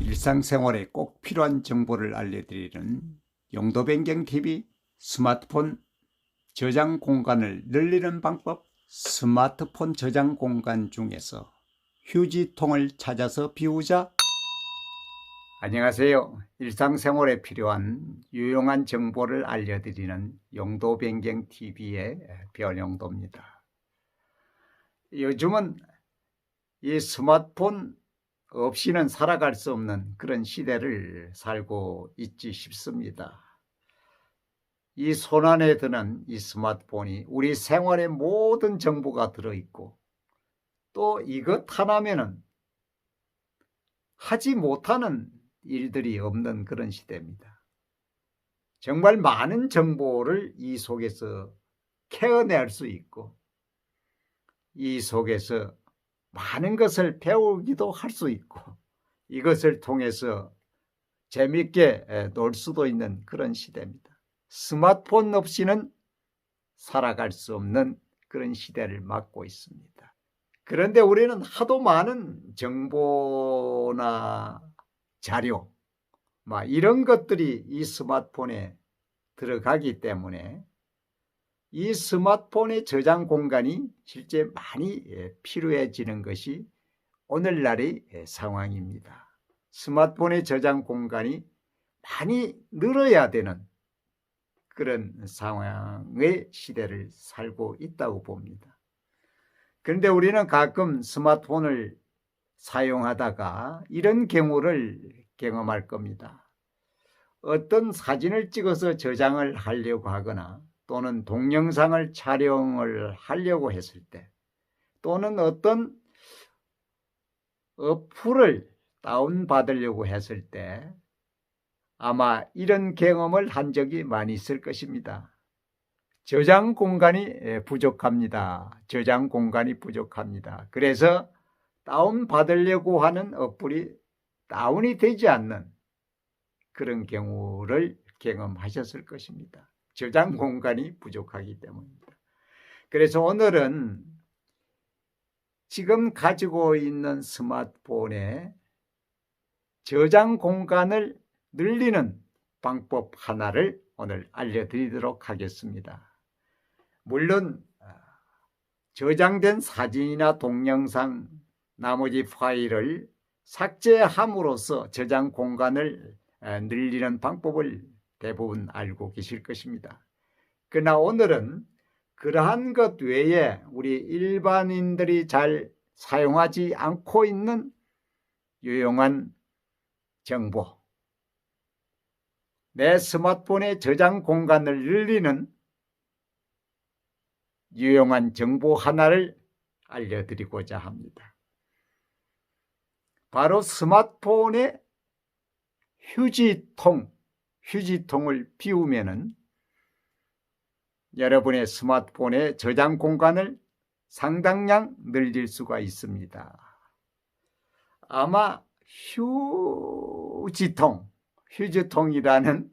일상생활에 꼭 필요한 정보를 알려드리는 용도변경TV 스마트폰 저장 공간을 늘리는 방법. 스마트폰 저장 공간 중에서 휴지통을 찾아서 비우자. 안녕하세요. 일상생활에 필요한 유용한 정보를 알려드리는 용도변경TV의 변용도입니다. 요즘은 이 스마트폰 없이는 살아갈 수 없는 그런 시대를 살고 있지 싶습니다. 이 손안에 드는 이 스마트폰이 우리 생활의 모든 정보가 들어있고, 또 이것 하나면은 하지 못하는 일들이 없는 그런 시대입니다. 정말 많은 정보를 이 속에서 캐어낼 수 있고, 이 속에서 많은 것을 배우기도 할 수 있고, 이것을 통해서 재미있게 놀 수도 있는 그런 시대입니다. 스마트폰 없이는 살아갈 수 없는 그런 시대를 맞고 있습니다. 그런데 우리는 하도 많은 정보나 자료, 이런 것들이 이 스마트폰에 들어가기 때문에 이 스마트폰의 저장 공간이 실제 많이 필요해지는 것이 오늘날의 상황입니다. 스마트폰의 저장 공간이 많이 늘어야 되는 그런 상황의 시대를 살고 있다고 봅니다. 그런데 우리는 가끔 스마트폰을 사용하다가 이런 경우를 경험할 겁니다. 어떤 사진을 찍어서 저장을 하려고 하거나, 또는 동영상을 촬영을 하려고 했을 때, 또는 어떤 어플을 다운받으려고 했을 때 아마 이런 경험을 한 적이 많이 있을 것입니다. 저장 공간이 부족합니다. 저장 공간이 부족합니다. 그래서 다운받으려고 하는 어플이 다운이 되지 않는 그런 경우를 경험하셨을 것입니다. 저장 공간이 부족하기 때문입니다. 그래서 오늘은 지금 가지고 있는 스마트폰에 저장 공간을 늘리는 방법 하나를 오늘 알려드리도록 하겠습니다. 물론 저장된 사진이나 동영상, 나머지 파일을 삭제함으로써 저장 공간을 늘리는 방법을 대부분 알고 계실 것입니다. 그러나 오늘은 그러한 것 외에 우리 일반인들이 잘 사용하지 않고 있는 유용한 정보, 내 스마트폰의 저장 공간을 늘리는 유용한 정보 하나를 알려드리고자 합니다. 바로 스마트폰의 휴지통을 비우면은 여러분의 스마트폰의 저장 공간을 상당량 늘릴 수가 있습니다. 아마 휴지통이라는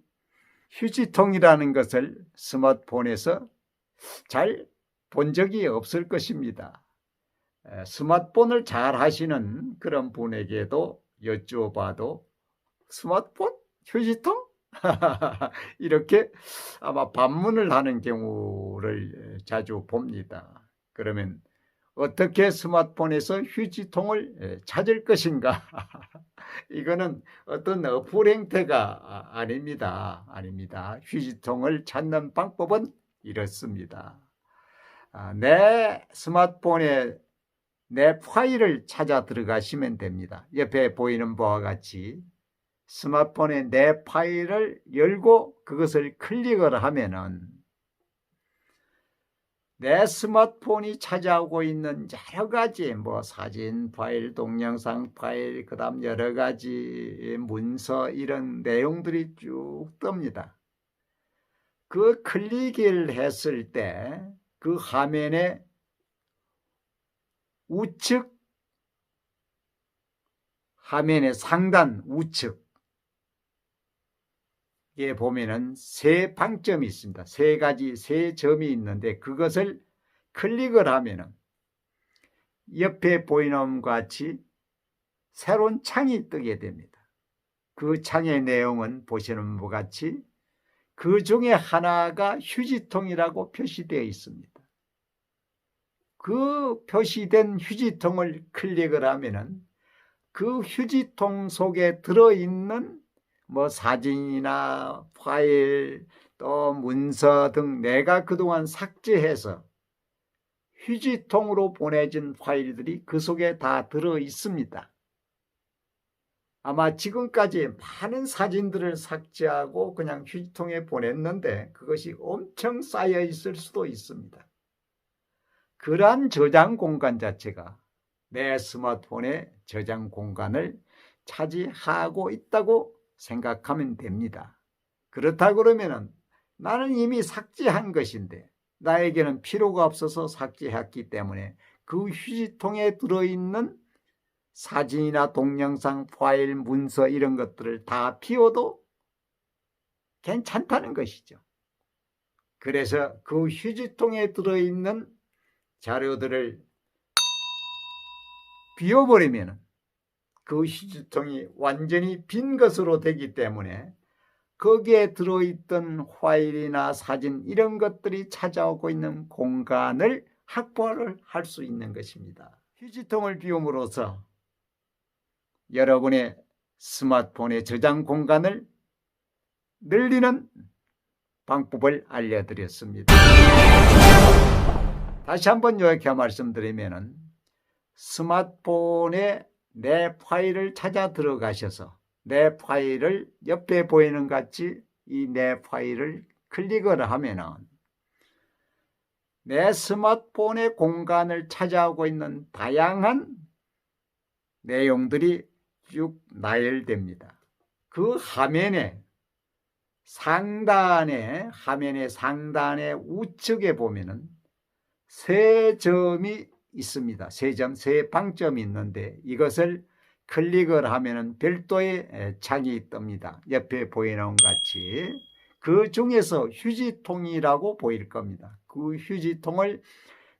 것을 스마트폰에서 잘 본 적이 없을 것입니다. 스마트폰을 잘 하시는 그런 분에게도 여쭤봐도 스마트폰? 휴지통? 이렇게 아마 반문을 하는 경우를 자주 봅니다. 그러면 어떻게 스마트폰에서 휴지통을 찾을 것인가? 이거는 어떤 어플 행태가 아닙니다. 휴지통을 찾는 방법은 이렇습니다. 내 스마트폰에 내 파일을 찾아 들어가시면 됩니다. 옆에 보이는 바와 같이 스마트폰에 내 파일을 열고 그것을 클릭을 하면은 내 스마트폰이 차지하고 있는 여러 가지 사진 파일, 동영상 파일, 그 다음 여러 가지 문서, 이런 내용들이 쭉 뜹니다. 그 클릭을 했을 때 그 화면의 우측, 화면의 상단 우측에 보면은 세 방점이 있습니다. 세 점이 있는데 그것을 클릭을 하면은 옆에 보이는 것과 같이 새로운 창이 뜨게 됩니다. 그 창의 내용은 보시는 것 같이 그 중에 하나가 휴지통이라고 표시되어 있습니다. 그 표시된 휴지통을 클릭을 하면은 그 휴지통 속에 들어있는 뭐 사진이나 파일 또 문서 등 내가 그동안 삭제해서 휴지통으로 보내진 파일들이 그 속에 다 들어 있습니다. 아마 지금까지 많은 사진들을 삭제하고 그냥 휴지통에 보냈는데 그것이 엄청 쌓여 있을 수도 있습니다. 그러한 저장 공간 자체가 내 스마트폰의 저장 공간을 차지하고 있다고 생각하면 됩니다. 그렇다 그러면 나는 이미 삭제한 것인데 나에게는 필요가 없어서 삭제했기 때문에 그 휴지통에 들어있는 사진이나 동영상, 파일, 문서 이런 것들을 다 비워도 괜찮다는 것이죠. 그래서 그 휴지통에 들어있는 자료들을 비워버리면 그 휴지통이 완전히 빈 것으로 되기 때문에 거기에 들어있던 파일이나 사진 이런 것들이 찾아오고 있는 공간을 확보를 할 수 있는 것입니다. 휴지통을 비움으로써 여러분의 스마트폰의 저장 공간을 늘리는 방법을 알려드렸습니다. 다시 한번 요약해 말씀드리면 스마트폰에 내 파일을 찾아 들어가셔서 내 파일을 옆에 보이는 같이 이 내 파일을 클릭을 하면 내 스마트폰의 공간을 차지하고 있는 다양한 내용들이 쭉 나열됩니다. 그 화면의 상단에 우측에 보면은 세 점이 있습니다. 세 방점이 있는데 이것을 클릭을 하면은 별도의 창이 뜹니다. 옆에 보이는 것 같이 그 중에서 휴지통이라고 보일 겁니다. 그 휴지통을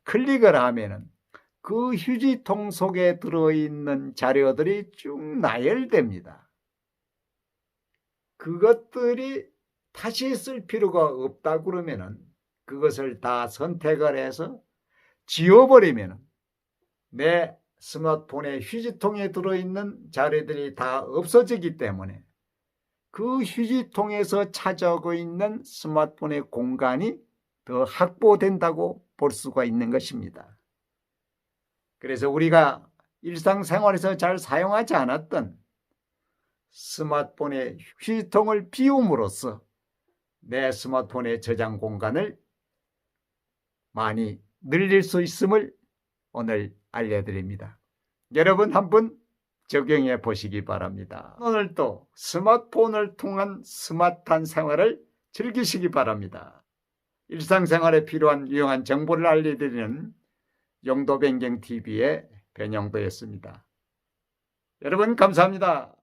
클릭을 하면은 그 휴지통 속에 들어있는 자료들이 쭉 나열됩니다. 그것들이 다시 쓸 필요가 없다 그러면은 그것을 다 선택을 해서 지워버리면 내 스마트폰의 휴지통에 들어있는 자료들이 다 없어지기 때문에 그 휴지통에서 찾아오고 있는 스마트폰의 공간이 더 확보된다고 볼 수가 있는 것입니다. 그래서 우리가 일상생활에서 잘 사용하지 않았던 스마트폰의 휴지통을 비움으로써 내 스마트폰의 저장 공간을 많이 늘릴 수 있음을 오늘 알려드립니다. 여러분 한번 적용해 보시기 바랍니다. 오늘도 스마트폰을 통한 스마트한 생활을 즐기시기 바랍니다. 일상생활에 필요한 유용한 정보를 알려드리는 용도변경TV의 변용도였습니다. 여러분 감사합니다.